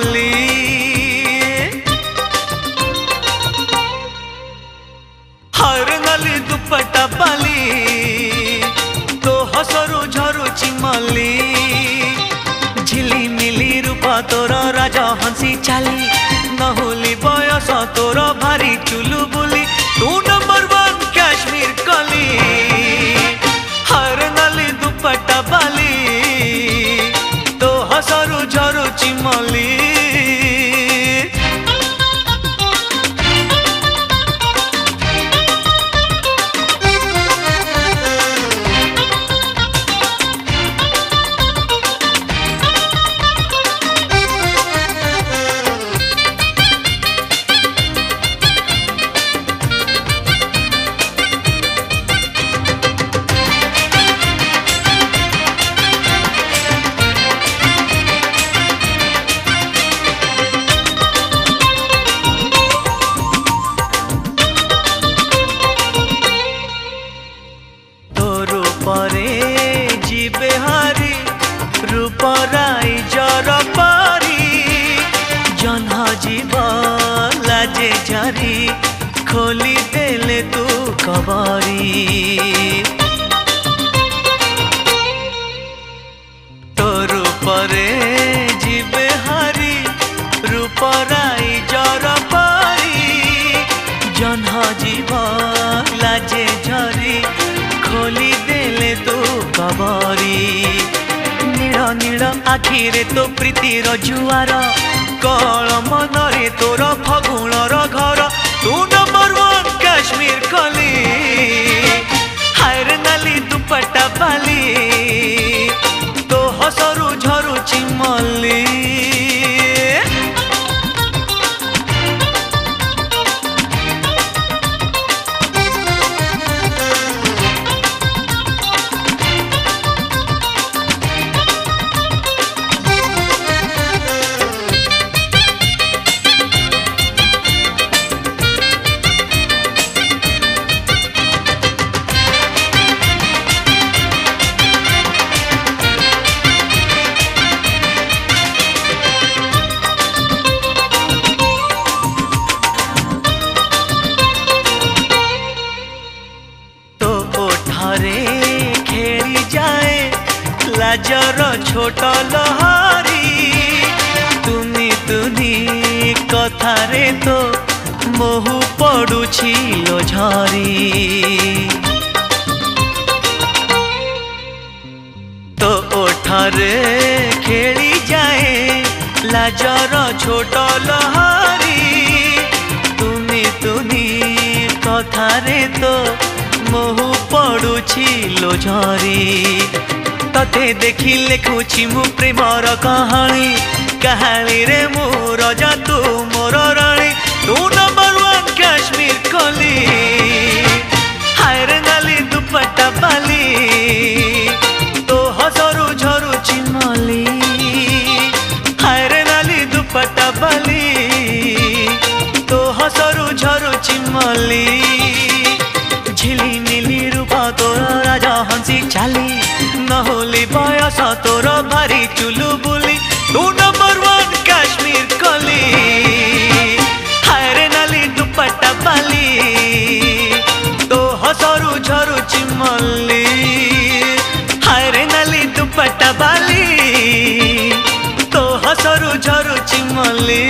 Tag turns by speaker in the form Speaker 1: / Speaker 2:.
Speaker 1: चिमली हर नाली दुपट्टा बाली तो हसरू झरू चिमली झिली मिली रूपा तोर राजा हंसी चाली नहुली बयस तोर भारी चुलु बुली तू नंबर 1 काश्मीर कली हर नाली दुपट्टा बाली तो हसरू झरू चिमली जीवे हारी रूपराई जर पारी जन्हा जीव लाजे झारी खोली देले तू कबारी तोर परे जीवे हारी रूपराई जर पारी जन्हा जीव लाजे झारी खोली देले तो कबरी नील नील आखिरे तो प्रीतिर जुआर कल मनरे तोर फगुणर घर तू नंबर 1 काश्मीर कली हायर नाली दुपट्टा बाली तो हसरू झरू चिमली खेली जाए लाजर छोट लहरी तुनी तुनी कथारे तो मोहु पड़ुछि लो झरी तो ओठरे खेली जाए लाजर छोट लहरी तुनी तुनी कथारे तो मोहु पड़ुछि लो झरी तते देखी लिखुछि मु प्रेमर कहानी रे मोर जा तू मोर रानी तू नंबर 1 काश्मीर कली हायर नाली दुपट्टा बाली तो हसरू झरू चिमली हायर नाली दुपट्टा बाली तो हसरू झरू चिमली झिली मिली रूपा तोर राजा हंसी चाली नहुली बयस तोर भारी चुलु बुली तू नंबर 1 काश्मीर कली हायर नाली दुपट्टा बाली तो हसरू झरू चिमली हायर नाली दुपट्टा बाली तो हसरू झरू चिमली।